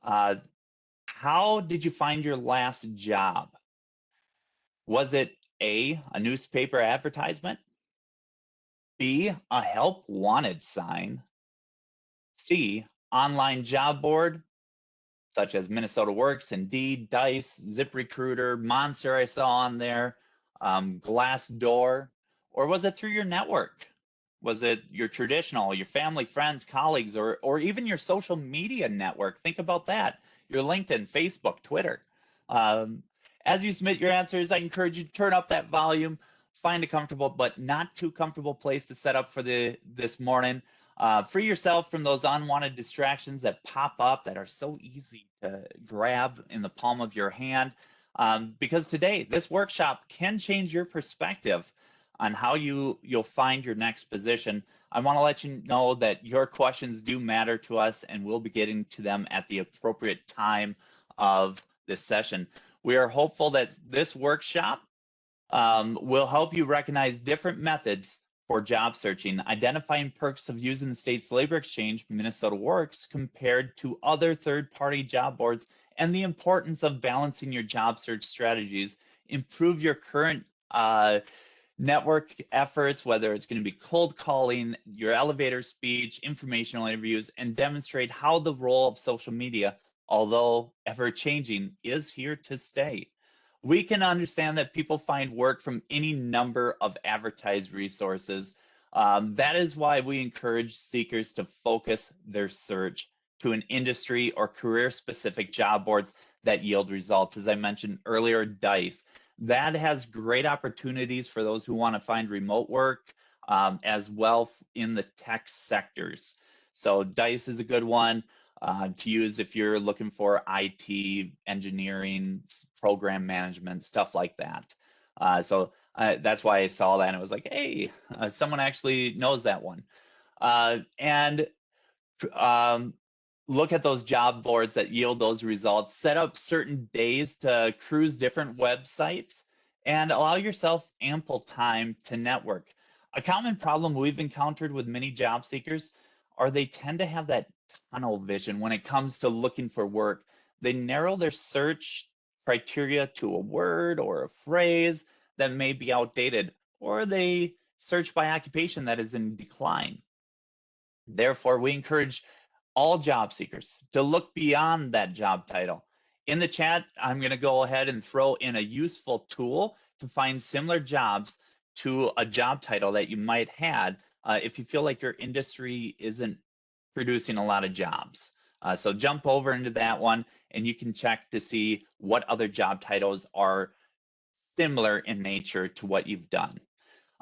Uh, how did you find your last job? Was it A, newspaper advertisement, B, a help wanted sign, C, online job board, such as Minnesota Works, Indeed, Dice, ZipRecruiter, Monster I saw on there, Glassdoor, or was it through your network? Was it your traditional, your family, friends, colleagues, or even your social media network? Think about that. Your LinkedIn, Facebook, Twitter. Um, as you submit your answers, I encourage you to turn up that volume, find a comfortable but not too comfortable place to set up for this morning. Free yourself from those unwanted distractions that pop up that are so easy to grab in the palm of your hand. Because today, this workshop can change your perspective on how you'll find your next position. I want to let you know that your questions do matter to us, and we'll be getting to them at the appropriate time of this session. We are hopeful that this workshop will help you recognize different methods for job searching, identifying perks of using the state's labor exchange, Minnesota Works, compared to other third-party job boards, and the importance of balancing your job search strategies, improve your current network efforts, whether it's going to be cold calling, your elevator speech, informational interviews, and demonstrate how the role of social media, although ever changing, is here to stay. We can understand that people find work from any number of advertised resources. That is why we encourage seekers to focus their search to an industry or career-specific job boards that yield results. As I mentioned earlier, Dice. That has great opportunities for those who want to find remote work, as well in the tech sectors. So Dice is a good one to use if you're looking for IT, engineering, program management, stuff like that. That's why I saw that and it was like, hey, someone actually knows that one. And look at those job boards that yield those results, set up certain days to cruise different websites, and allow yourself ample time to network. A common problem we've encountered with many job seekers are they tend to have that tunnel vision when it comes to looking for work. They narrow their search criteria to a word or a phrase that may be outdated, or they search by occupation that is in decline. Therefore, we encourage all job seekers to look beyond that job title. In the chat, I'm going to go ahead and throw in a useful tool to find similar jobs to a job title that you might had if you feel like your industry isn't producing a lot of jobs. So jump over into that one and you can check to see what other job titles are similar in nature to what you've done.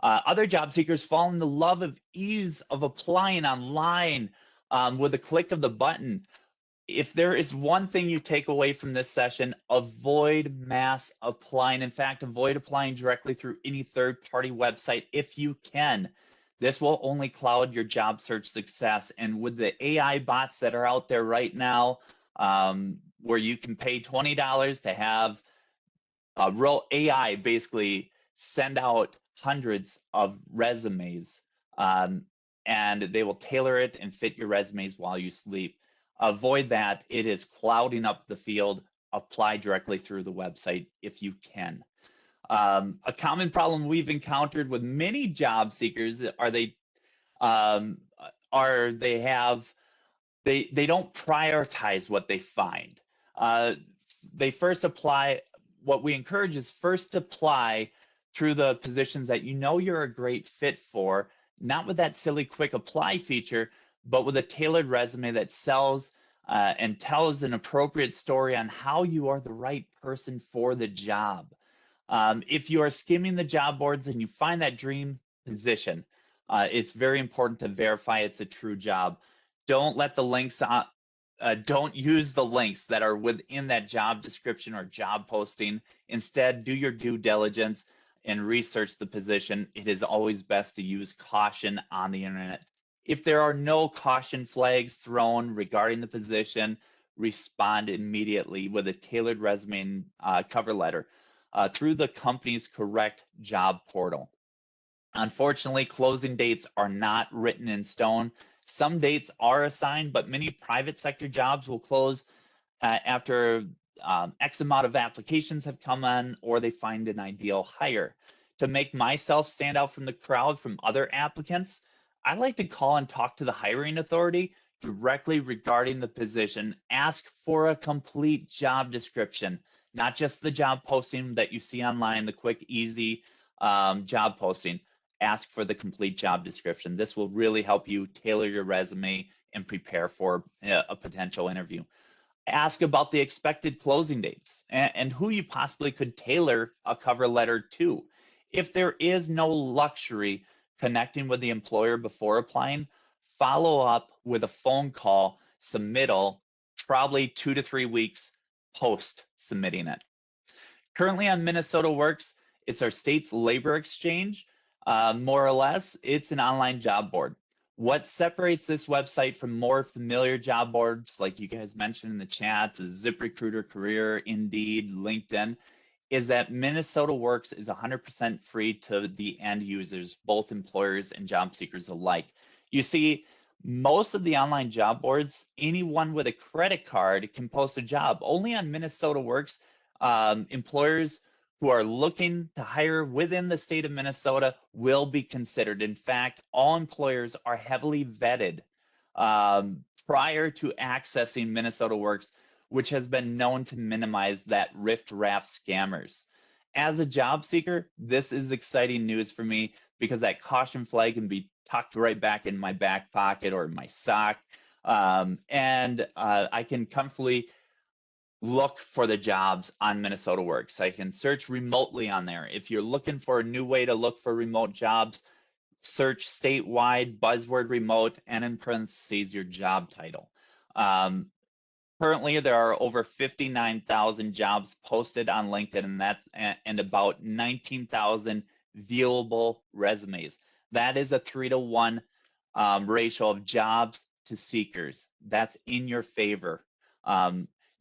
Other job seekers fall in the love of ease of applying online with a click of the button. If there is one thing you take away from this session, avoid mass applying. In fact, avoid applying directly through any third-party website if you can. This will only cloud your job search success. And with the AI bots that are out there right now, where you can pay $20 to have real AI basically send out hundreds of resumes, and they will tailor it and fit your resumes while you sleep. Avoid that. It is clouding up the field. Apply directly through the website if you can. A common problem we've encountered with many job seekers are they don't prioritize what they find. They first apply. What we encourage is first apply through the positions that you know you're a great fit for, not with that silly quick apply feature, but with a tailored resume that sells and tells an appropriate story on how you are the right person for the job. If you are skimming the job boards and you find that dream position, it's very important to verify it's a true job. Don't let the links don't use the links that are within that job description or job posting. Instead, do your due diligence and research the position. It is always best to use caution on the internet. If there are no caution flags thrown regarding the position, respond immediately with a tailored resume and cover letter through the company's correct job portal. Unfortunately, closing dates are not written in stone. Some dates are assigned, but many private sector jobs will close after X amount of applications have come in, or they find an ideal hire. To make myself stand out from the crowd from other applicants, I like to call and talk to the hiring authority directly regarding the position. Ask for a complete job description, not just the job posting that you see online, the quick, easy job posting. Ask for the complete job description. This will really help you tailor your resume and prepare for a potential interview. Ask about the expected closing dates and who you possibly could tailor a cover letter to. If there is no luxury connecting with the employer before applying, follow up with a phone call submittal, probably 2 to 3 weeks post submitting it. Currently on Minnesota Works, it's our state's labor exchange. More or less, it's an online job board. What separates this website from more familiar job boards, like you guys mentioned in the chat, ZipRecruiter, Career, Indeed, LinkedIn, is that Minnesota Works is 100% free to the end users, both employers and job seekers alike. You see, most of the online job boards, anyone with a credit card can post a job. Only on Minnesota Works, employers who are looking to hire within the state of Minnesota will be considered. In fact, all employers are heavily vetted prior to accessing Minnesota Works, which has been known to minimize that riff-raff scammers. As a job seeker, this is exciting news for me because that caution flag can be tucked right back in my back pocket or my sock, and I can comfortably look for the jobs on Minnesota Works. I can search remotely on there. If you're looking for a new way to look for remote jobs, search statewide buzzword remote and in parentheses your job title. Currently, there are over 59,000 jobs posted on LinkedIn, and about 19,000 viewable resumes. That is a 3-to-1 ratio of jobs to seekers. That's in your favor.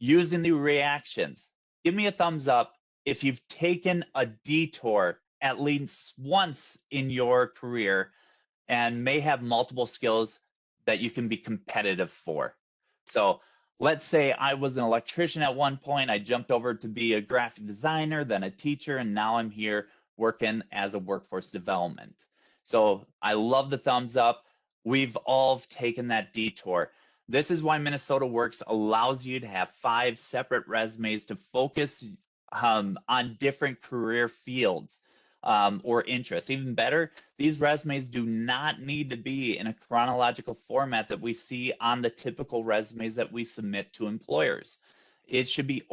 Using the reactions, give me a thumbs up if you've taken a detour at least once in your career and may have multiple skills that you can be competitive for. So let's say I was an electrician at one point, I jumped over to be a graphic designer, then a teacher, and now I'm here working as a workforce development. So I love the thumbs up. We've all taken that detour. This is why Minnesota Works allows you to have 5 separate resumes to focus on different career fields or interests. Even better, these resumes do not need to be in a chronological format that we see on the typical resumes that we submit to employers. It should be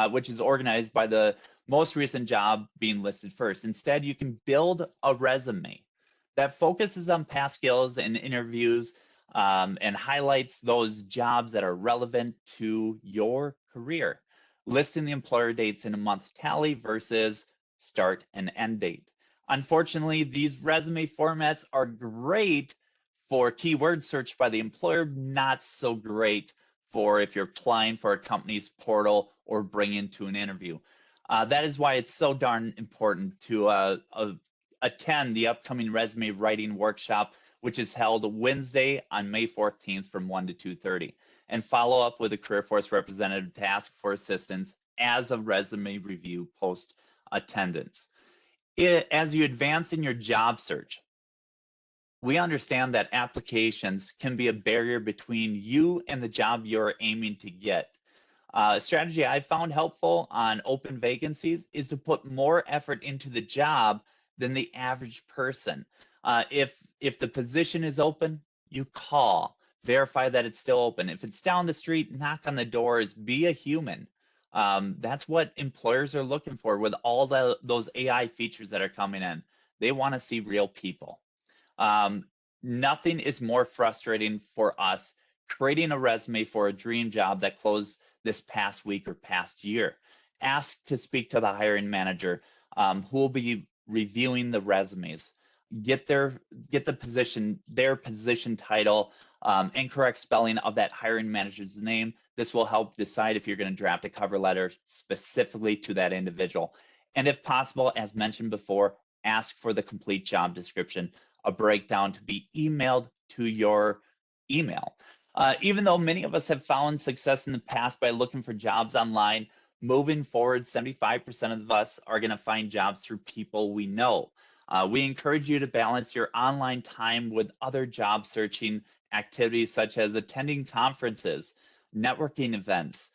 which is organized by the most recent job being listed first. Instead, you can build a resume that focuses on past skills and interviews and highlights those jobs that are relevant to your career, listing the employer dates in a month tally versus start and end date. Unfortunately, these resume formats are great for keyword search by the employer, not so great for if you're applying for a company's portal or bringing to an interview. That is why it's so darn important to attend the upcoming resume writing workshop, which is held Wednesday on May 14th from 1 to 2:30, and follow up with a Career Force representative to ask for assistance as a resume review post attendance. As you advance in your job search, we understand that applications can be a barrier between you and the job you're aiming to get. A strategy I've found helpful on open vacancies is to put more effort into the job than the average person. If the position is open, you call, verify that it's still open. If it's down the street, knock on the doors, be a human. That's what employers are looking for with all those AI features that are coming in. They want to see real people. Nothing is more frustrating for us creating a resume for a dream job that closed this past week or past year. Ask to speak to the hiring manager who will be reviewing the resumes. Get their position title, and correct spelling of that hiring manager's name. This will help decide if you're going to draft a cover letter specifically to that individual. And if possible, as mentioned before, ask for the complete job description, a breakdown to be emailed to your email. Even though many of us have found success in the past by looking for jobs online, moving forward, 75% of us are going to find jobs through people we know. We encourage you to balance your online time with other job searching activities such as attending conferences, networking events,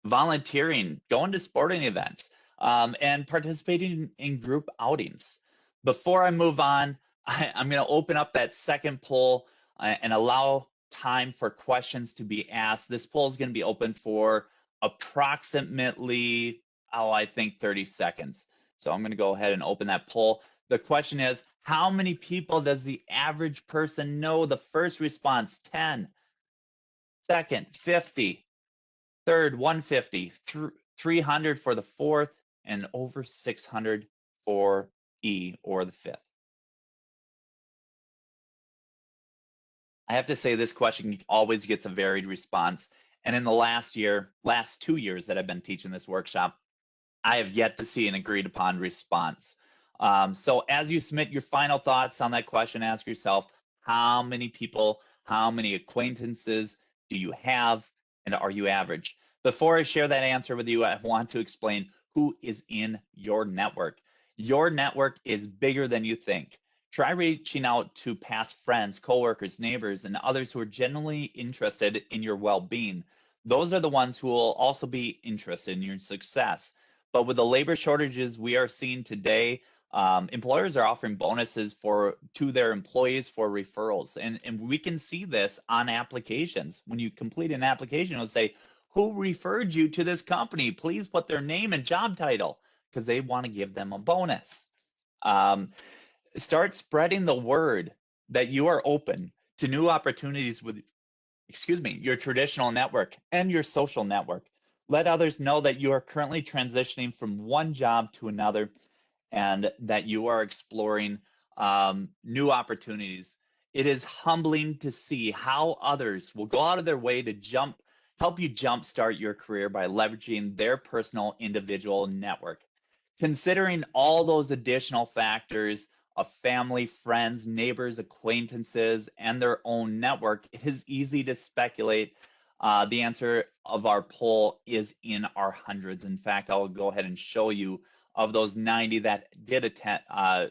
volunteering, going to sporting events, and participating in group outings. Before I move on, I'm going to open up that second poll and allow time for questions to be asked. This poll is going to be open for approximately, I think 30 seconds. So I'm going to go ahead and open that poll. The question is, how many people does the average person know? The first response, 10. Second, 50. Third, 150. 300 for the fourth, and over 600 for E, or the fifth. I have to say this question always gets a varied response. And in the last 2 years that I've been teaching this workshop, I have yet to see an agreed upon response. So as you submit your final thoughts on that question, ask yourself, how many people, how many acquaintances do you have, and are you average? Before I share that answer with you, I want to explain who is in your network. Your network is bigger than you think. Try reaching out to past friends, coworkers, neighbors, and others who are genuinely interested in your well-being. Those are the ones who will also be interested in your success. But with the labor shortages we are seeing today, employers are offering bonuses to their employees for referrals. And we can see this on applications. When you complete an application, it'll say, who referred you to this company? Please put their name and job title, because they want to give them a bonus. Start spreading the word that you are open to new opportunities with, your traditional network and your social network. Let others know that you are currently transitioning from one job to another and that you are exploring new opportunities. It is humbling to see how others will go out of their way to help you jumpstart your career by leveraging their personal individual network. Considering all those additional factors of family, friends, neighbors, acquaintances, and their own network, it is easy to speculate the answer of our poll is in our hundreds. In fact, I'll go ahead and show you of those 90 that did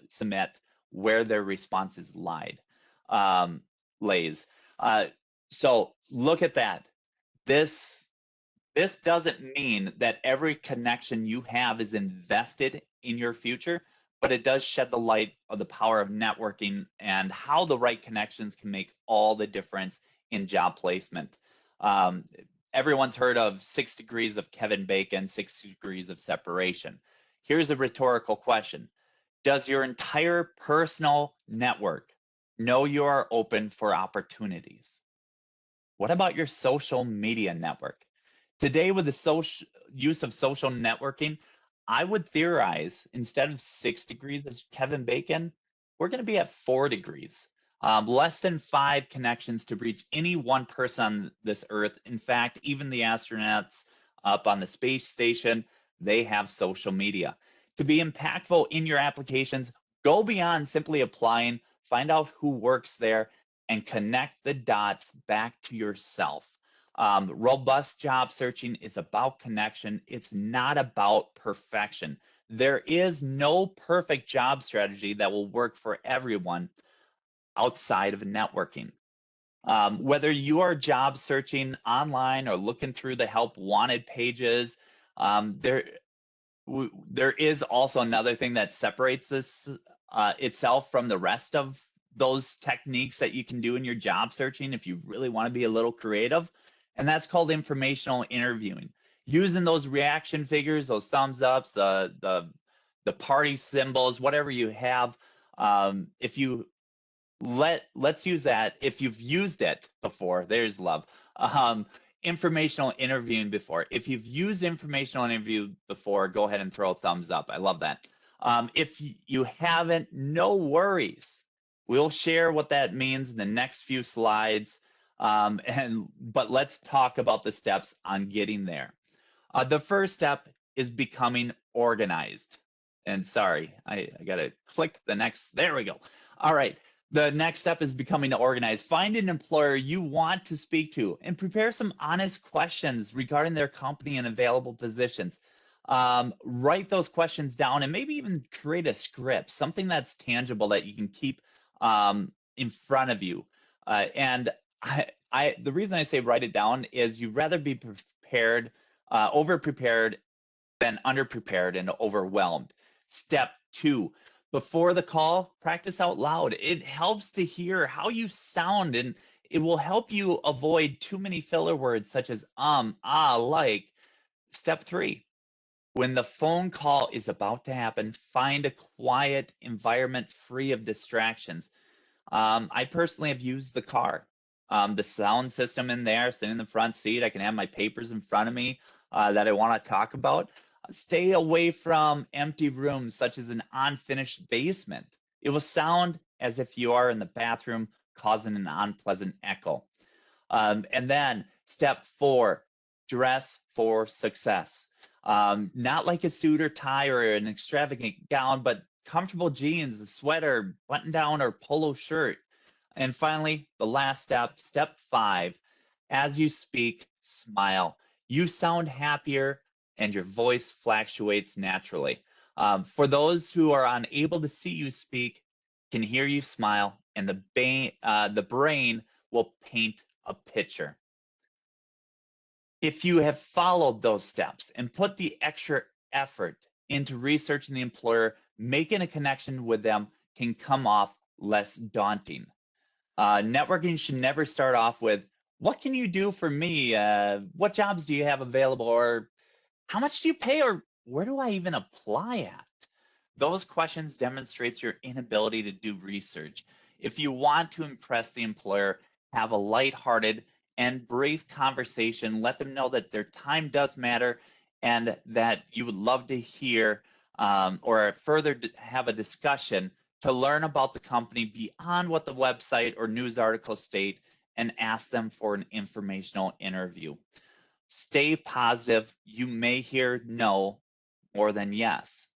submit where their responses lays. So look at that. This doesn't mean that every connection you have is invested in your future, but it does shed the light of the power of networking and how the right connections can make all the difference in job placement. Everyone's heard of 6 degrees of Kevin Bacon, 6 degrees of separation. Here's a rhetorical question. Does your entire personal network know you are open for opportunities? What about your social media network? Today, with the use of social networking, I would theorize instead of 6 degrees of Kevin Bacon, we're going to be at 4 degrees. Less than 5 connections to reach any one person on this earth. In fact, even the astronauts up on the space station, they have social media. To be impactful in your applications, go beyond simply applying, find out who works there, and connect the dots back to yourself. Robust job searching is about connection. It's not about perfection. There is no perfect job strategy that will work for everyone outside of networking. Whether you are job searching online or looking through the help wanted pages, there is also another thing that separates this itself from the rest of those techniques that you can do in your job searching if you really want to be a little creative, and that's called informational interviewing. Using those reaction figures, those thumbs ups, the party symbols, whatever you have. If you let's use that. If you've used it before, there's love. Informational interviewing before. If you've used informational interview before, go ahead and throw a thumbs up. I love that. If you haven't, no worries. We'll share what that means in the next few slides. But let's talk about the steps on getting there. The first step is becoming organized. And sorry, I got to click the next. There we go. All right. The next step is becoming organized. Find an employer you want to speak to and prepare some honest questions regarding their company and available positions. Write those questions down and maybe even create a script, something that's tangible that you can keep in front of you. And the reason I say write it down is you'd rather be prepared, over prepared than underprepared and overwhelmed. Step 2, before the call, practice out loud. It helps to hear how you sound, and it will help you avoid too many filler words such as like. Step 3, when the phone call is about to happen, find a quiet environment free of distractions. I personally have used the car. The sound system in there, sitting in the front seat, I can have my papers in front of me that I want to talk about. Stay away from empty rooms such as an unfinished basement. It will sound as if you are in the bathroom, causing an unpleasant echo. And then step 4, dress for success. Not like a suit or tie or an extravagant gown, but comfortable jeans, a sweater, button down, or polo shirt. And finally, the last step, step 5, as you speak, smile. You sound happier and your voice fluctuates naturally. For those who are unable to see you speak, can hear you smile, and the brain will paint a picture. If you have followed those steps and put the extra effort into researching the employer, making a connection with them can come off less daunting. Networking should never start off with, what can you do for me? What jobs do you have available? Or how much do you pay? Or where do I even apply at? Those questions demonstrates your inability to do research. If you want to impress the employer, have a lighthearted and brief conversation. Let them know that their time does matter and that you would love to hear or further have a discussion to learn about the company beyond what the website or news articles state, and ask them for an informational interview. Stay positive. You may hear no more than yes.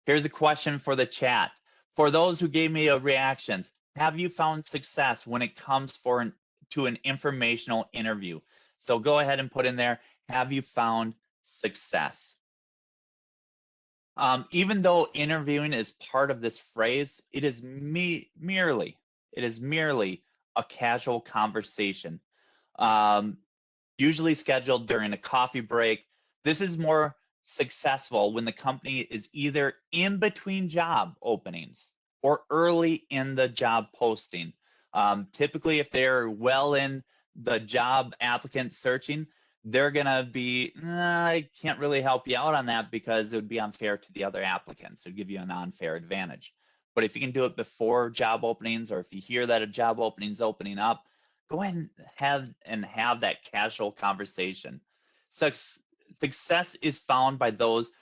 Here's a question for the chat. For those who gave me reactions, have you found success when it comes to an informational interview? So go ahead and put in there, have you found success? Even though interviewing is part of this phrase, it is merely a casual conversation, usually scheduled during a coffee break. This is more successful when the company is either in between job openings or early in the job posting. Typically, if they're well in the job applicant searching, they're going to be, I can't really help you out on that because it would be unfair to the other applicants. It would give you an unfair advantage. But if you can do it before job openings, or if you hear that a job opening is opening up, go ahead and have that casual conversation. Success is found by those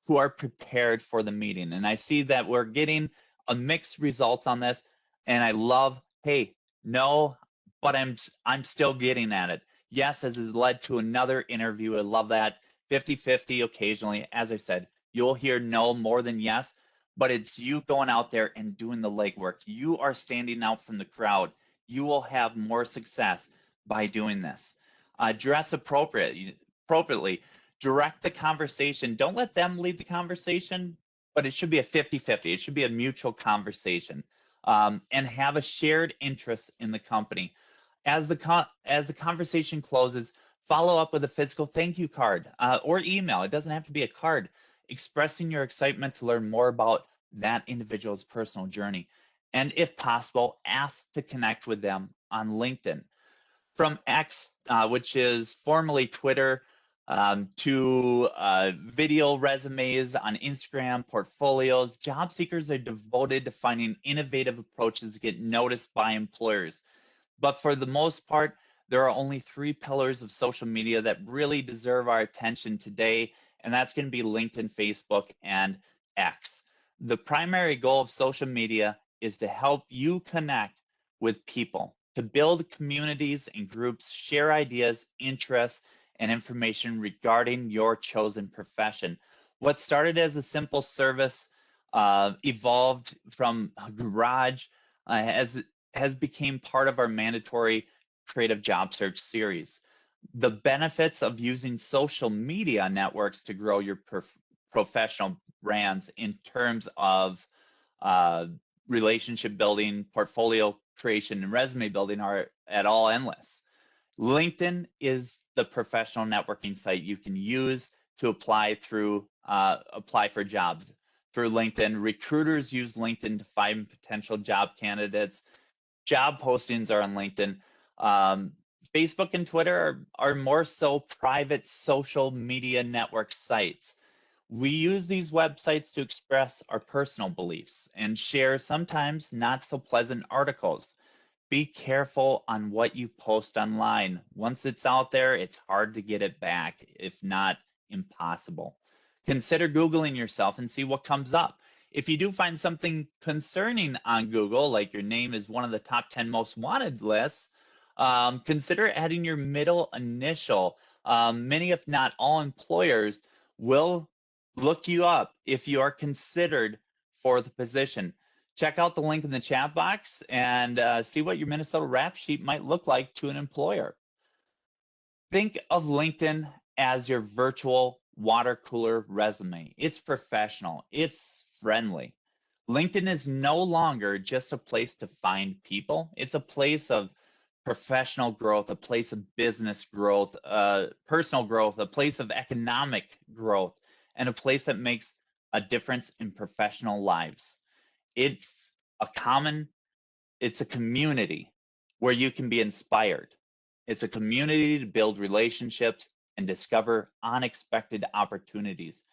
who are prepared for the meeting. And I see that we're getting a mixed results on this. And I love, hey, no, but I'm still getting at it. Yes, this has led to another interview. I love that. 50-50 occasionally. As I said, you'll hear no more than yes, but it's you going out there and doing the legwork. You are standing out from the crowd. You will have more success by doing this. Dress appropriately. Direct the conversation. Don't let them lead the conversation, but it should be a 50-50. It should be a mutual conversation. And have a shared interest in the company. As the conversation closes, follow up with a physical thank you card or email. It doesn't have to be a card, expressing your excitement to learn more about that individual's personal journey. And if possible, ask to connect with them on LinkedIn. From X, which is formerly Twitter, to video resumes on Instagram, portfolios, job seekers are devoted to finding innovative approaches to get noticed by employers. But for the most part, there are only 3 pillars of social media that really deserve our attention today, and that's going to be LinkedIn, Facebook, and X. The primary goal of social media is to help you connect with people, to build communities and groups, share ideas, interests, and information regarding your chosen profession. What started as a simple service evolved from a garage, has become part of our mandatory creative job search series. The benefits of using social media networks to grow your professional brands in terms of uh, relationship building, portfolio creation, and resume building are at all endless. LinkedIn is the professional networking site you can use to apply for jobs through LinkedIn. Recruiters use LinkedIn to find potential job candidates. Job postings are on LinkedIn. Facebook and Twitter are more so private social media network sites. We use these websites to express our personal beliefs and share sometimes not so pleasant articles. Be careful on what you post online. Once it's out there, it's hard to get it back, if not impossible. Consider Googling yourself and see what comes up. If you do find something concerning on Google, like your name is one of the top 10 most wanted lists, consider adding your middle initial. Many, if not all, employers will look you up if you are considered for the position. Check out the link in the chat box and see what your Minnesota rap sheet might look like to an employer. Think of LinkedIn as your virtual water cooler resume. It's professional, it's friendly. LinkedIn is no longer just a place to find people. It's a place of professional growth, a place of business growth, personal growth, a place of economic growth, and a place that makes a difference in professional lives. It's a community where you can be inspired. It's a community to build relationships and discover unexpected opportunities.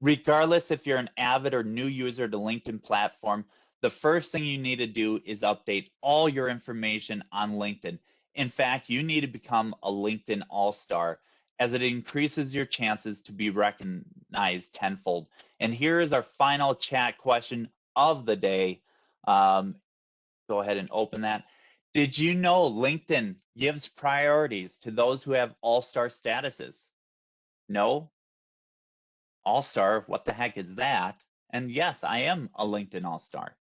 Regardless if you're an avid or new user to LinkedIn platform, the first thing you need to do is update all your information on LinkedIn. In fact, you need to become a LinkedIn All-Star, as it increases your chances to be recognized tenfold. And here is our final chat question of the day. Go ahead and open that. Did you know LinkedIn gives priorities to those who have all-star statuses? No? All-star, what the heck is that? And yes, I am a LinkedIn all-star.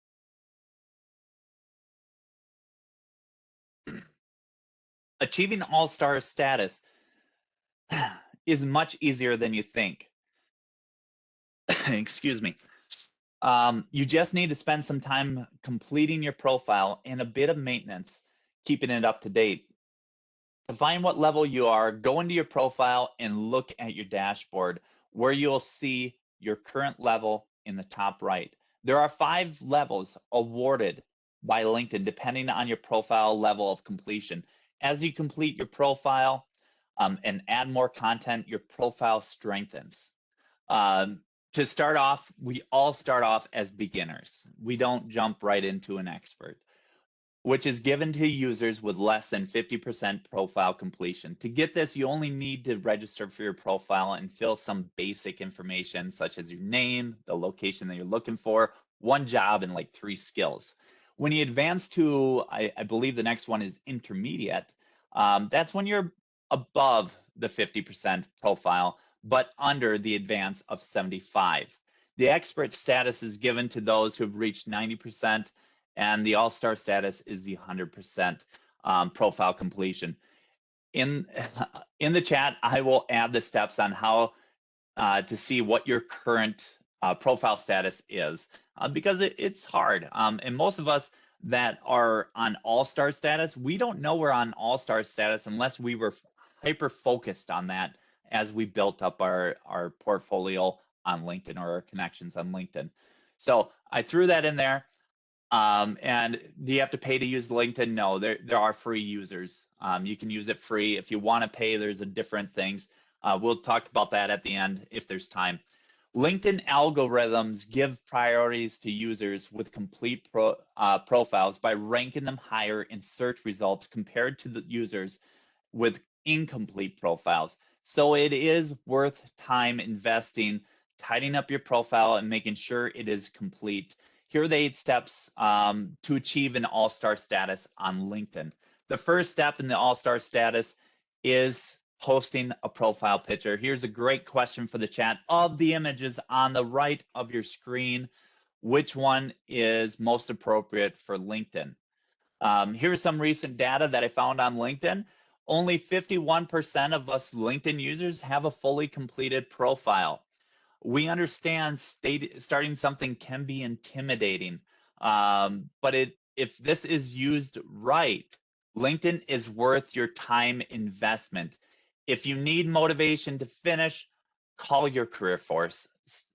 Achieving all-star status is much easier than you think. Excuse me. You just need to spend some time completing your profile and a bit of maintenance, keeping it up to date. To find what level you are, go into your profile and look at your dashboard, where you'll see your current level in the top right. There are 5 levels awarded by LinkedIn depending on your profile level of completion. As you complete your profile and add more content, your profile strengthens. To start off, we all start off as beginners. We don't jump right into an expert, which is given to users with less than 50% profile completion. To get this, you only need to register for your profile and fill some basic information, such as your name, the location that you're looking for, 1 job, and like 3 skills. When you advance to, I believe the next one is intermediate, that's when you're above the 50% profile, but under the advance of 75. The expert status is given to those who've reached 90%, and the all-star status is the 100% profile completion. In the chat, I will add the steps on how to see what your current profile status is, because it's hard. And most of us that are on all-star status, we don't know we're on all-star status unless we were hyper focused on that as we built up our portfolio on LinkedIn or our connections on LinkedIn. So I threw that in there. And do you have to pay to use LinkedIn? No, there are free users. You can use it free. If you want to pay, there's different things. We'll talk about that at the end if there's time. LinkedIn algorithms give priorities to users with complete profiles by ranking them higher in search results compared to the users with incomplete profiles. So it is worth time investing, tidying up your profile and making sure it is complete. Here are the 8 steps to achieve an all-star status on LinkedIn. The first step in the all-star status is posting a profile picture. Here's a great question for the chat. Of the images on the right of your screen, which one is most appropriate for LinkedIn? Here's some recent data that I found on LinkedIn. Only 51% of us LinkedIn users have a fully completed profile. We understand starting something can be intimidating, but if this is used right, LinkedIn is worth your time investment. If you need motivation to finish, call your career force.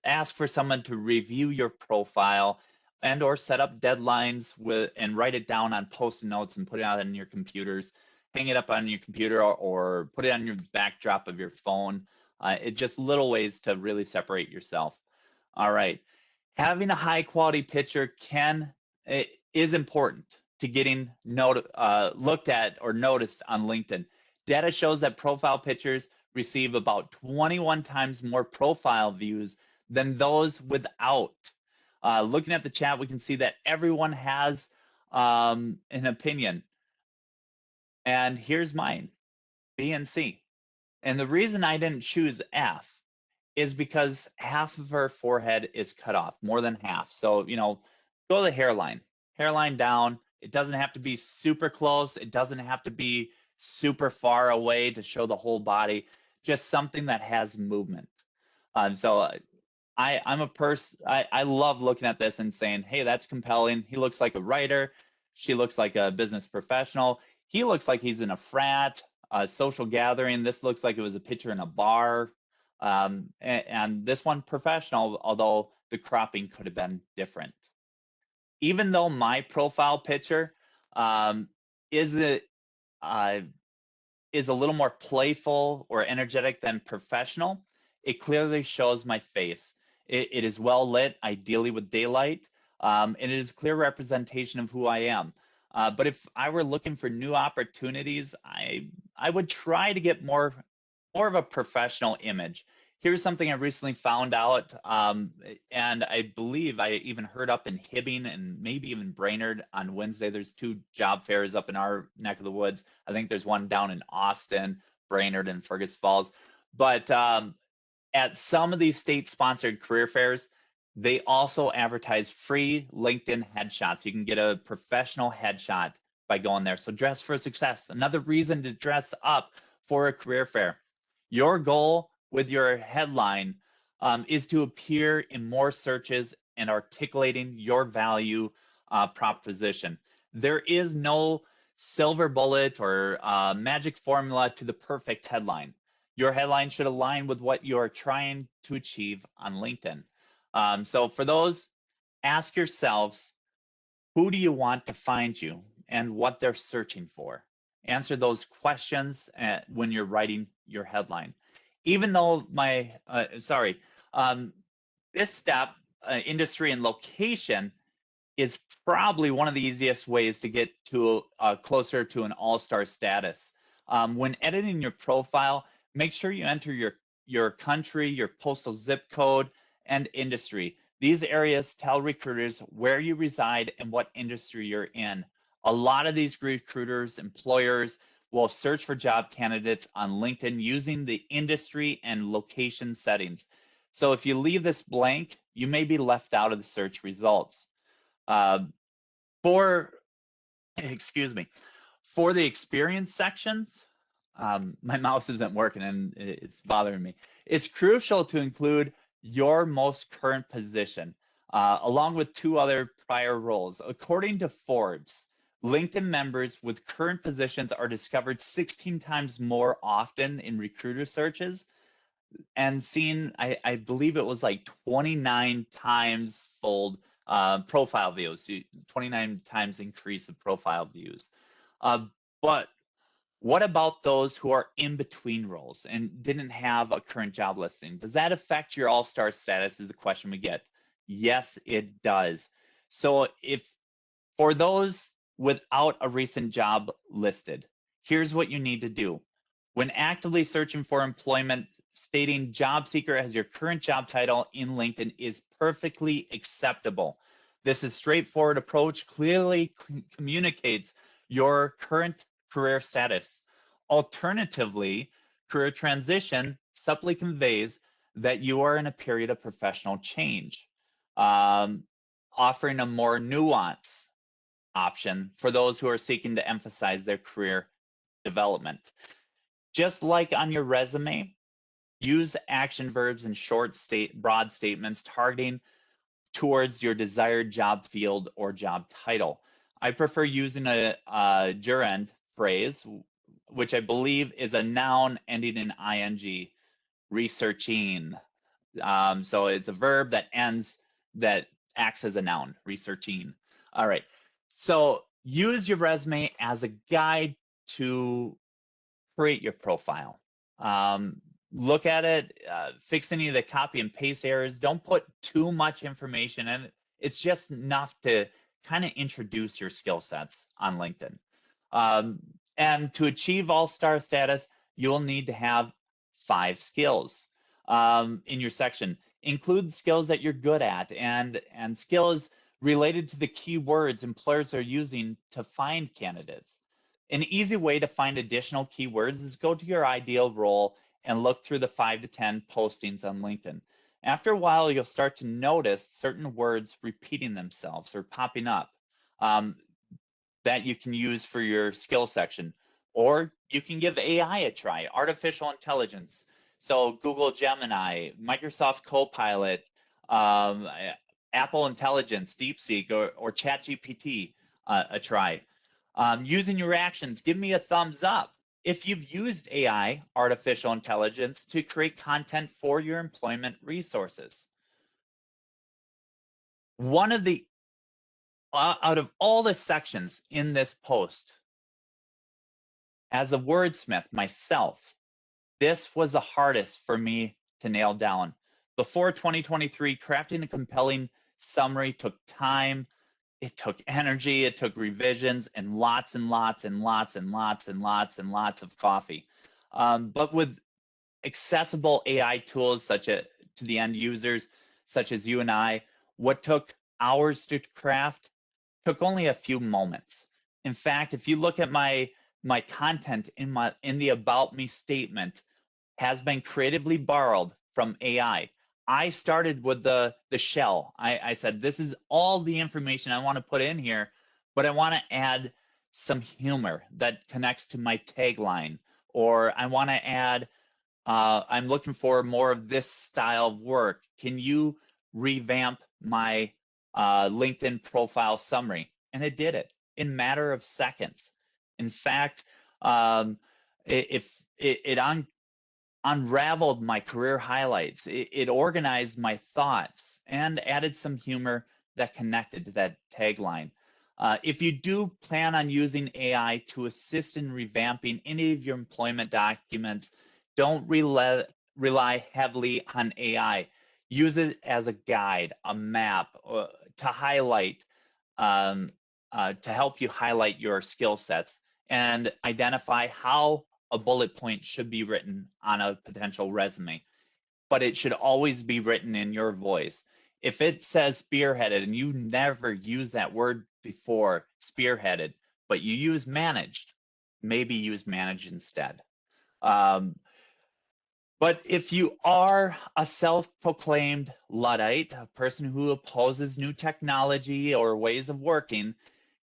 Ask for someone to review your profile and or set up deadlines and write it down on post-it notes and put it out on your computers. Hang it up on your computer or put it on your backdrop of your phone. It just little ways to really separate yourself. All right. Having a high quality picture is important to getting looked at or noticed on LinkedIn. Data shows that profile pictures receive about 21 times more profile views than those without. Looking at the chat, we can see that everyone has an opinion. And here's mine, B and C. And the reason I didn't choose F is because half of her forehead is cut off, more than half. So, go to the hairline down. It doesn't have to be super close. It doesn't have to be super far away to show the whole body, just something that has movement. So I'm a person, I love looking at this and saying, hey, that's compelling. He looks like a writer. She looks like a business professional. He looks like he's in a frat, a social gathering. This looks like it was a picture in a bar. And this one professional, although the cropping could have been different. Even though my profile picture is a little more playful or energetic than professional, it clearly shows my face. It is well lit, ideally with daylight, and it is a clear representation of who I am. But if I were looking for new opportunities, I would try to get more of a professional image. Here's something I recently found out, and I believe I even heard up in Hibbing and maybe even Brainerd on Wednesday. There's 2 job fairs up in our neck of the woods. I think there's one down in Austin, Brainerd, and Fergus Falls. But at some of these state-sponsored career fairs, they also advertise free LinkedIn headshots. You can get a professional headshot by going there. So dress for success. Another reason to dress up for a career fair. Your goal with your headline is to appear in more searches and articulating your value proposition. There is no silver bullet or magic formula to the perfect headline. Your headline should align with what you're trying to achieve on LinkedIn. So for those, ask yourselves, who do you want to find you and what they're searching for? Answer those questions when you're writing your headline. Even though this step, industry and location, is probably one of the easiest ways to get to closer to an all-star status. When editing your profile, make sure you enter your country, your postal zip code, and industry. These areas tell recruiters where you reside and what industry you're in. A lot of these recruiters, employers, will search for job candidates on LinkedIn using the industry and location settings. So if you leave this blank, you may be left out of the search results. For the experience sections, my mouse isn't working and it's bothering me. It's crucial to include your most current position, along with 2 other prior roles. According to Forbes, LinkedIn members with current positions are discovered 16 times more often in recruiter searches and seen, I believe it was like 29 times fold profile views, 29 times increase of profile views. But what about those who are in between roles and didn't have a current job listing? Does that affect your all-star status is a question we get. Yes, it does. So for those without a recent job listed, here's what you need to do. When actively searching for employment, stating job seeker as your current job title in LinkedIn is perfectly acceptable. This is straightforward approach clearly communicates your current career status. Alternatively, career transition subtly conveys that you are in a period of professional change, offering a more nuance. option for those who are seeking to emphasize their career development. Just like on your resume, use action verbs and broad statements targeting towards your desired job field or job title. I prefer using a gerund phrase, which I believe is a noun ending in ing, researching. So it's a verb that acts as a noun, researching. All right. So use your resume as a guide to create your profile. Look at it, fix any of the copy and paste errors. Don't put too much information in it. It's just enough to kind of introduce your skill sets on LinkedIn. And to achieve all-star status, you'll need to have 5 skills in your section. Include skills that you're good at and skills related to the keywords employers are using to find candidates. An easy way to find additional keywords is go to your ideal role and look through the 5 to 10 postings on LinkedIn. After a while, you'll start to notice certain words repeating themselves or popping up that you can use for your skill section. Or you can give AI a try, artificial intelligence. So Google Gemini, Microsoft Copilot, Apple Intelligence, DeepSeek, or ChatGPT a try. Using your actions, give me a thumbs up if you've used AI, artificial intelligence, to create content for your employment resources. One of the, out of all the sections in this post, as a wordsmith myself, this was the hardest for me to nail down. Before 2023, crafting a compelling summary took time, it took energy, it took revisions, and lots and lots and lots and lots and lots and lots of coffee. But with accessible AI tools to the end users, such as you and I, what took hours to craft took only a few moments. In fact, if you look at my content in the About Me statement has been creatively borrowed from AI. I started with the shell. I said, this is all the information I want to put in here, but I want to add some humor that connects to my tagline, or I want to add, I'm looking for more of this style of work. Can you revamp my LinkedIn profile summary? And it did it in a matter of seconds. In fact, it unraveled my career highlights. It organized my thoughts and added some humor that connected to that tagline. If you do plan on using AI to assist in revamping any of your employment documents, don't rely heavily on AI. Use it as a guide, a map, to highlight, to help you highlight your skill sets and identify how a bullet point should be written on a potential resume. But it should always be written in your voice. If it says spearheaded and you never used that word before, spearheaded, but you use managed, maybe use managed instead. But if you are a self-proclaimed Luddite, a person who opposes new technology or ways of working,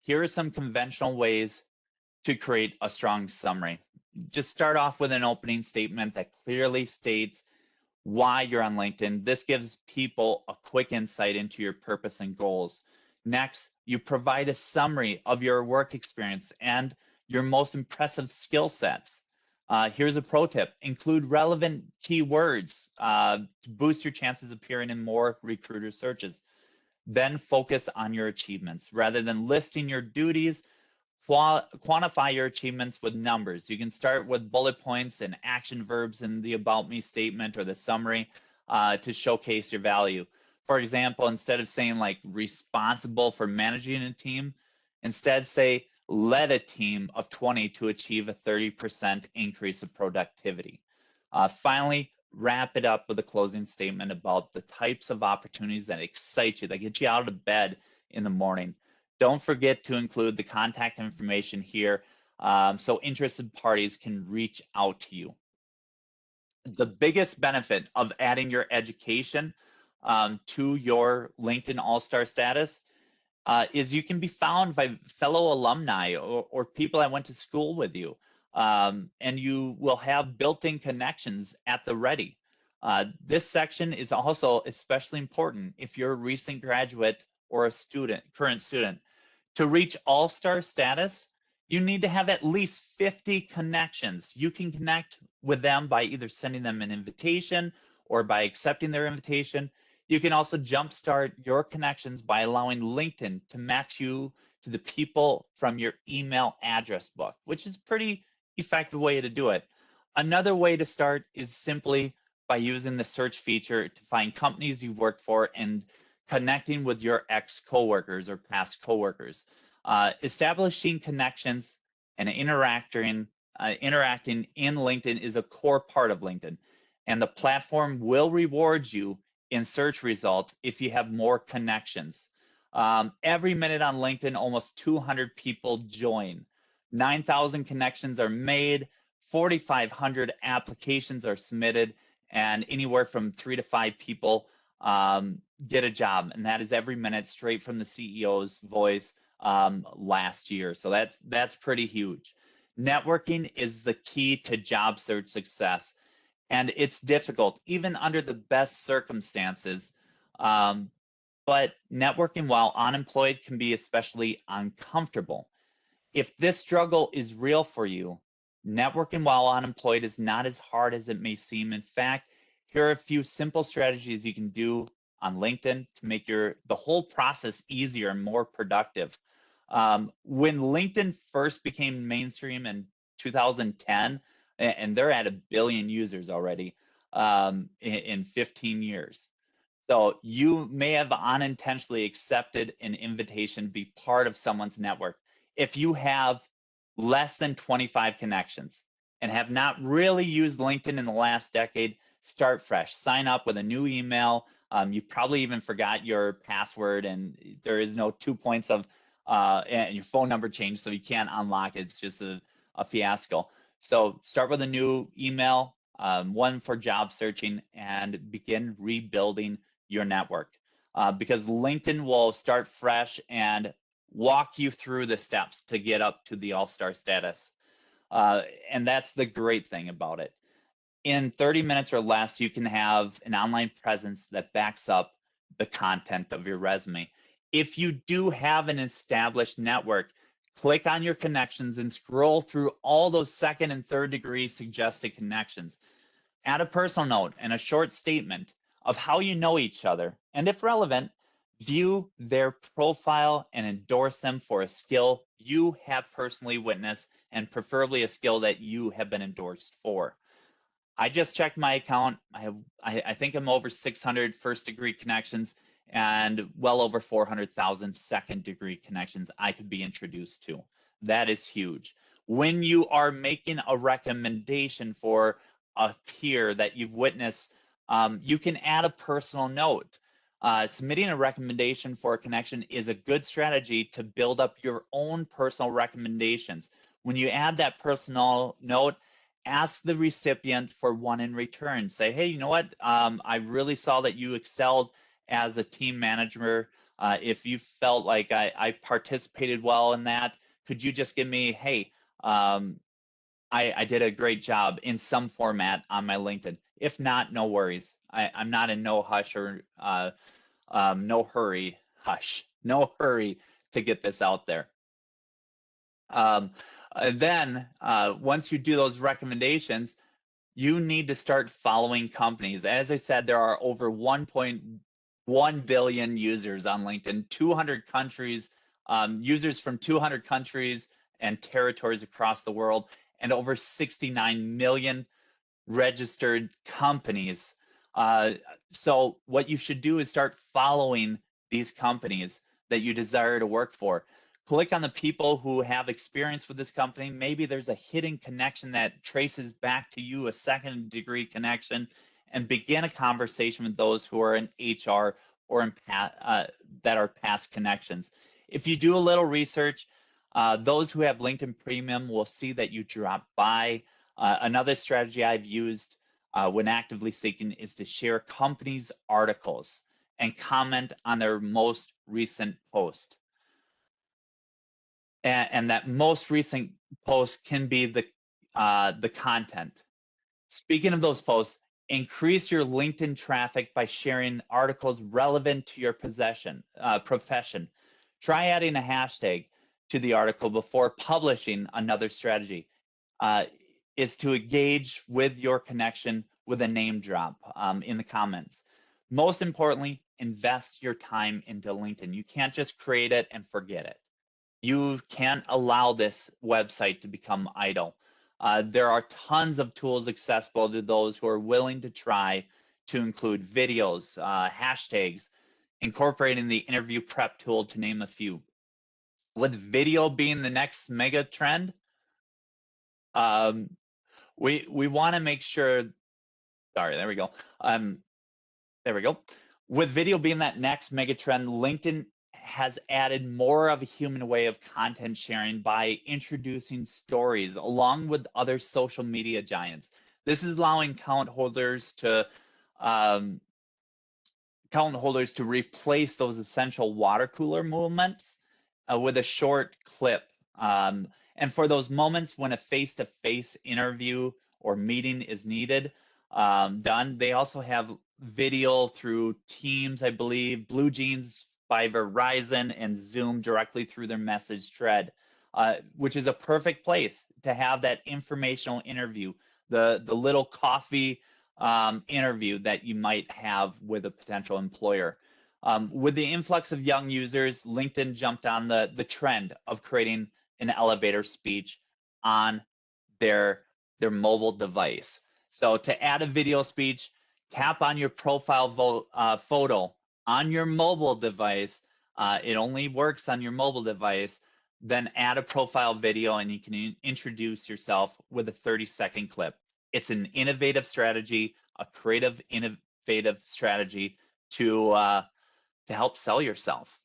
here are some conventional ways to create a strong summary. Just start off with an opening statement that clearly states why you're on LinkedIn. This gives people a quick insight into your purpose and goals. Next, you provide a summary of your work experience and your most impressive skill sets. Here's a pro tip: include relevant keywords to boost your chances of appearing in more recruiter searches. Then focus on your achievements. Rather than listing your duties, quantify your achievements with numbers. You can start with bullet points and action verbs in the About Me statement or the summary to showcase your value. For example, instead of saying like responsible for managing a team, instead say led a team of 20 to achieve a 30% increase of productivity. Finally, wrap it up with a closing statement about the types of opportunities that excite you, that get you out of bed in the morning. Don't forget to include the contact information here so interested parties can reach out to you. The biggest benefit of adding your education to your LinkedIn All-Star status is you can be found by fellow alumni or people that went to school with you. And you will have built-in connections at the ready. This section is also especially important if you're a recent graduate or a current student. To reach all-star status, you need to have at least 50 connections. You can connect with them by either sending them an invitation or by accepting their invitation. You can also jumpstart your connections by allowing LinkedIn to match you to the people from your email address book, which is a pretty effective way to do it. Another way to start is simply by using the search feature to find companies you've worked for and connecting with your ex-coworkers or past coworkers. Establishing connections and interacting in LinkedIn is a core part of LinkedIn, and the platform will reward you in search results if you have more connections. Every minute on LinkedIn, almost 200 people join. 9,000 connections are made, 4,500 applications are submitted, and anywhere from 3 to 5 people get a job, and that is every minute straight from the CEO's voice last year. So that's pretty huge. Networking is the key to job search success, and it's difficult even under the best circumstances. But networking while unemployed can be especially uncomfortable. If this struggle is real for you, networking while unemployed is not as hard as it may seem. In fact, here are a few simple strategies you can do on LinkedIn to make the whole process easier and more productive. When LinkedIn first became mainstream in 2010, and they're at 1 billion users already in 15 years. So you may have unintentionally accepted an invitation to be part of someone's network. If you have less than 25 connections and have not really used LinkedIn in the last decade, start fresh. Sign up with a new email. You probably even forgot your password, and there is no 2 points of and your phone number changed, so you can't unlock it. It's just a fiasco. So start with a new email, one for job searching, and begin rebuilding your network, because LinkedIn will start fresh and walk you through the steps to get up to the all-star status. And that's the great thing about it. In 30 minutes or less, you can have an online presence that backs up the content of your resume. If you do have an established network, click on your connections and scroll through all those second and third degree suggested connections. Add a personal note and a short statement of how you know each other, and if relevant, view their profile and endorse them for a skill you have personally witnessed, and preferably a skill that you have been endorsed for. I just checked my account. I think I'm over 600 first degree connections and well over 400,000 second degree connections I could be introduced to. That is huge. When you are making a recommendation for a peer that you've witnessed, you can add a personal note. Submitting a recommendation for a connection is a good strategy to build up your own personal recommendations. When you add that personal note, ask the recipient for one in return. Say, hey, you know what? I really saw that you excelled as a team manager. If you felt like I participated well in that, could you just give me, hey, I did a great job in some format on my LinkedIn. If not, no worries. I'm not in no hush or no hurry to get this out there. Then once you do those recommendations, you need to start following companies. As I said, there are over 1.1 billion users on LinkedIn, 200 countries, users from 200 countries and territories across the world, and over 69 million registered companies. So what you should do is start following these companies that you desire to work for. Click on the people who have experience with this company. Maybe there's a hidden connection that traces back to you, a second degree connection, and begin a conversation with those who are in HR or in that are past connections. If you do a little research, those who have LinkedIn Premium will see that you drop by. Another strategy I've used when actively seeking is to share companies' articles and comment on their most recent post. and that most recent post can be the content. Speaking of those posts, increase your LinkedIn traffic by sharing articles relevant to your profession. Try adding a hashtag to the article before publishing another strategy. Is to engage with your connection with a name drop in the comments. Most importantly, invest your time into LinkedIn. You can't just create it and forget it. You can't allow this website to become idle. There are tons of tools accessible to those who are willing to try to include videos, hashtags, incorporating the interview prep tool, to name a few. With video being the next mega trend, we want to make sure. Sorry, there we go. There we go. With video being that next mega trend, LinkedIn has added more of a human way of content sharing by introducing stories along with other social media giants. This is allowing account holders to replace those essential water cooler moments with a short clip. And for those moments when a face-to-face interview or meeting is needed, done, they also have video through Teams, I believe, BlueJeans by Verizon, and Zoom directly through their message thread, which is a perfect place to have that informational interview, the little coffee interview that you might have with a potential employer. With the influx of young users, LinkedIn jumped on the trend of creating an elevator speech on their mobile device. So to add a video speech, tap on your profile photo on your mobile device. It only works on your mobile device. Then add a profile video and you can introduce yourself with a 30-second clip. It's an innovative strategy, a creative, innovative strategy to help sell yourself.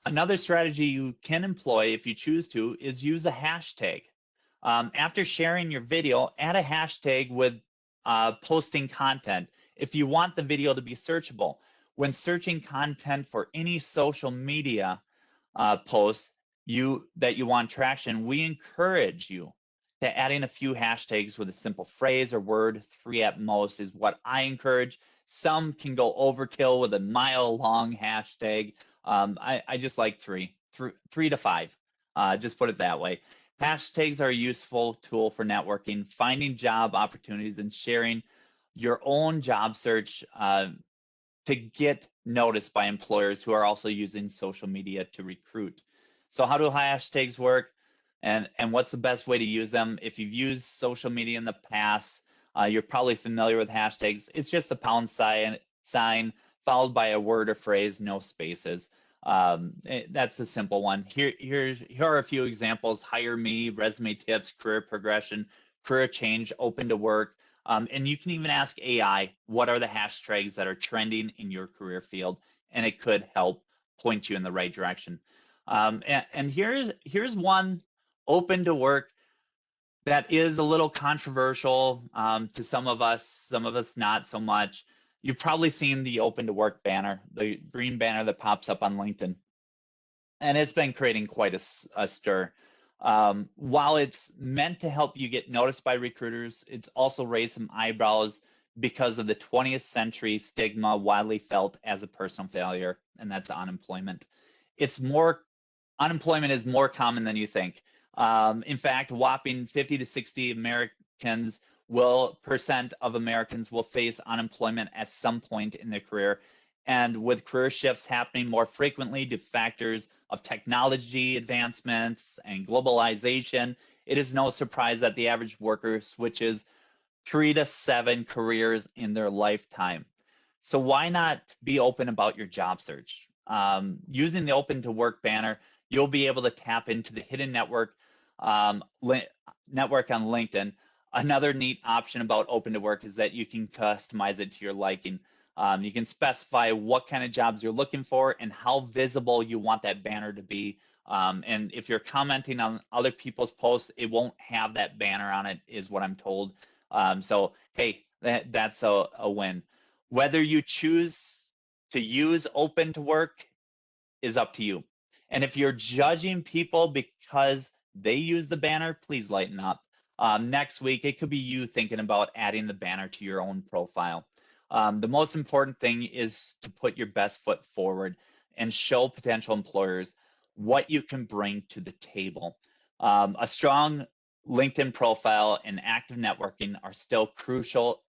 Another strategy you can employ if you choose to is use a hashtag. After sharing your video, add a hashtag with posting content if you want the video to be searchable. When searching content for any social media posts that you want traction, we encourage you to add in a few hashtags with a simple phrase or word. 3 at most is what I encourage. Some can go overkill with a mile-long hashtag. I just like three to 5. Just put it that way. Hashtags are a useful tool for networking, finding job opportunities, and sharing your own job search to get noticed by employers who are also using social media to recruit. So how do hashtags work, and what's the best way to use them? If you've used social media in the past, you're probably familiar with hashtags. It's just a pound sign followed by a word or phrase, no spaces. That's a simple one. Here are a few examples: hire me, resume tips, career progression, career change, open to work. And you can even ask AI, what are the hashtags that are trending in your career field? And it could help point you in the right direction. And here's one, open to work, that is a little controversial to some of us not so much. You've probably seen the open to work banner, the green banner that pops up on LinkedIn. And it's been creating quite a stir. While it's meant to help you get noticed by recruiters, it's also raised some eyebrows because of the 20th century stigma widely felt as a personal failure, and that's unemployment. Unemployment is more common than you think. In fact, whopping 50 to 60 percent of Americans will face unemployment at some point in their career. And with career shifts happening more frequently due to factors of technology advancements and globalization, it is no surprise that the average worker switches 3 to 7 careers in their lifetime. So why not be open about your job search? Using the open to work banner, you'll be able to tap into the hidden network on LinkedIn. Another neat option about open to work is that you can customize it to your liking. You can specify what kind of jobs you're looking for and how visible you want that banner to be. And if you're commenting on other people's posts, it won't have that banner on it, is what I'm told. So, hey, that's a win. Whether you choose to use open to work is up to you. And if you're judging people because they use the banner, please lighten up. Next week, it could be you thinking about adding the banner to your own profile. The most important thing is to put your best foot forward and show potential employers what you can bring to the table. A strong LinkedIn profile and active networking are still crucial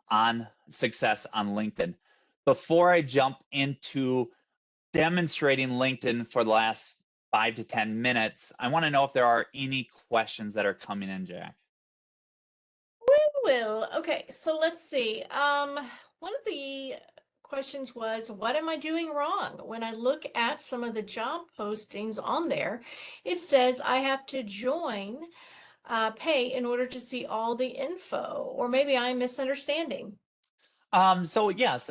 on success on LinkedIn. Before I jump into demonstrating LinkedIn for the last 5 to 10 minutes, I want to know if there are any questions that are coming in, Jack. Will. Okay, so let's see. One of the questions was, what am I doing wrong? When I look at some of the job postings on there, it says I have to join pay in order to see all the info, or maybe I'm misunderstanding. So yes,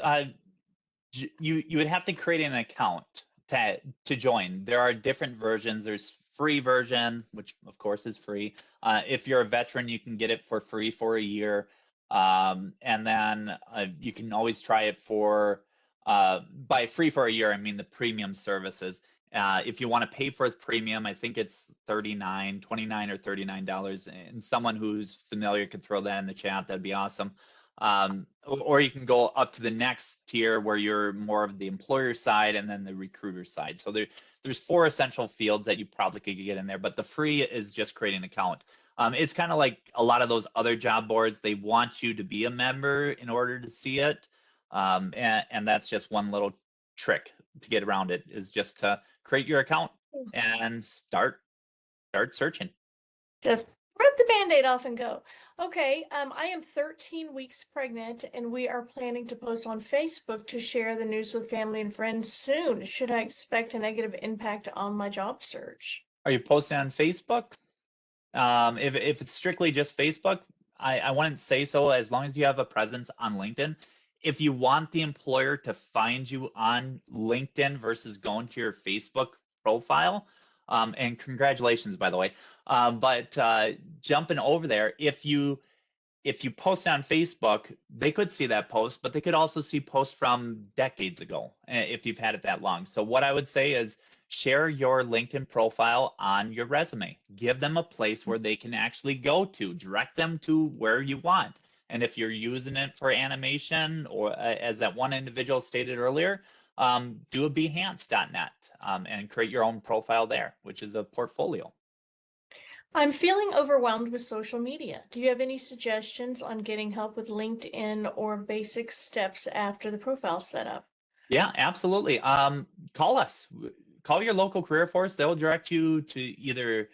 you would have to create an account to join. There are different versions. There's free version, which of course is free. If you're a veteran, you can get it for free for a year, and then you can always try it for by free for a year. I mean the premium services. If you want to pay for the premium, I think it's $29 or $39. And someone who's familiar could throw that in the chat. That'd be awesome. Or you can go up to the next tier where you're more of the employer side and then the recruiter side. So there's 4 essential fields that you probably could get in there, but the free is just creating an account. It's kind of like a lot of those other job boards. They want you to be a member in order to see it. And that's just one little trick to get around it, is just to create your account and start searching. Just rip the Band-Aid off and go. Okay, I am 13 weeks pregnant and we are planning to post on Facebook to share the news with family and friends soon. Should I expect a negative impact on my job search? Are you posting on Facebook? If it's strictly just Facebook, I wouldn't say so, as long as you have a presence on LinkedIn. If you want the employer to find you on LinkedIn versus going to your Facebook profile, and congratulations, by the way, but jumping over there, if you post on Facebook, they could see that post, but they could also see posts from decades ago if you've had it that long. So what I would say is share your LinkedIn profile on your resume. Give them a place where they can actually go to, direct them to where you want. And if you're using it for animation, or as that one individual stated earlier, do a behance.net and create your own profile there, which is a portfolio. I'm feeling overwhelmed with social media. Do you have any suggestions on getting help with LinkedIn or basic steps after the profile setup? Yeah, absolutely. Call us. Call your local career force. They'll direct you to either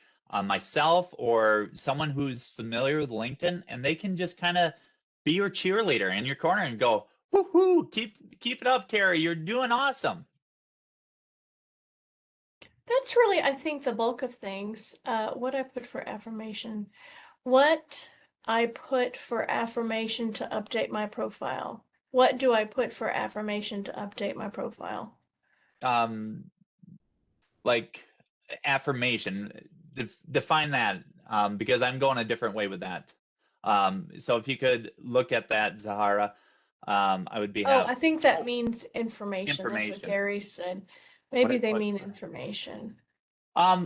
myself or someone who's familiar with LinkedIn, and they can just kind of be your cheerleader in your corner and go, "Whoo-hoo, keep it up, Carrie. You're doing awesome." That's really, I think, the bulk of things. What I put for affirmation. What I put for affirmation to update my profile. What do I put for affirmation to update my profile? Um, like affirmation, define that, because I'm going a different way with that. So if you could look at that, Zahara, I would be Oh, happy. I think that means information. That's what Information. Gary said. What Maybe I they put mean for information.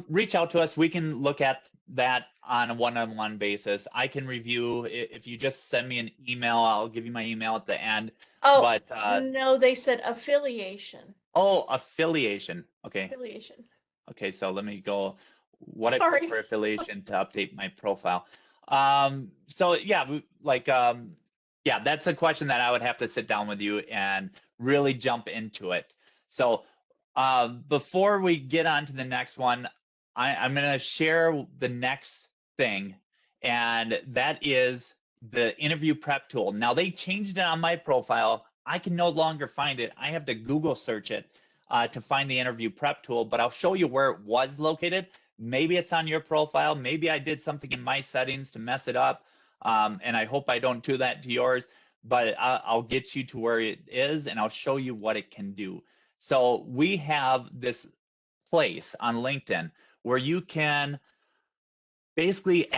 reach out to us. We can look at that on a one-on-one basis. I can review. If you just send me an email, I'll give you my email at the end. Oh, But no, they said affiliation. oh, affiliation. Okay. Affiliation. Okay, so let me go what I put Sorry. for affiliation to update my profile. So yeah, yeah, that's a question that I would have to sit down with you and really jump into it. So before we get on to the next one, I'm going to share the next thing, and that is the interview prep tool. Now they changed it on my profile. I can no longer find it. I have to Google search it to find the interview prep tool, but I'll show you where it was located. Maybe it's on your profile. Maybe I did something in my settings to mess it up, and I hope I don't do that to yours, but I'll get you to where it is, and I'll show you what it can do. So we have this place on LinkedIn where you can Basically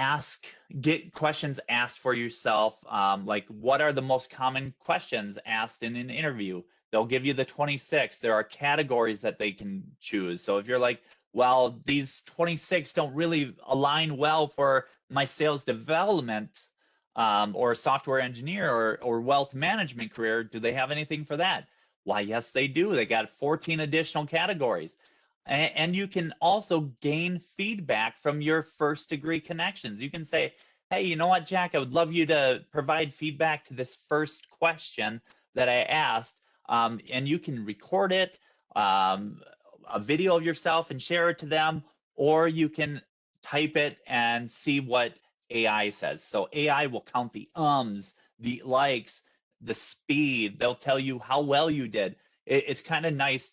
get questions asked for yourself. Like, what are the most common questions asked in an interview? They'll give you the 26. There are categories that they can choose. So if you're like, well, these 26 don't really align well for my sales development or software engineer or wealth management career, do they have anything for that? Why, yes, they do. They got 14 additional categories. And you can also gain feedback from your first degree connections. You can say, hey, you know what, Jack, I would love you to provide feedback to this first question that I asked. And you can record it, a video of yourself, and share it to them, or you can type it and see what AI says. So AI will count the ums, the likes, the speed. They'll tell you how well you did. It's kind of nice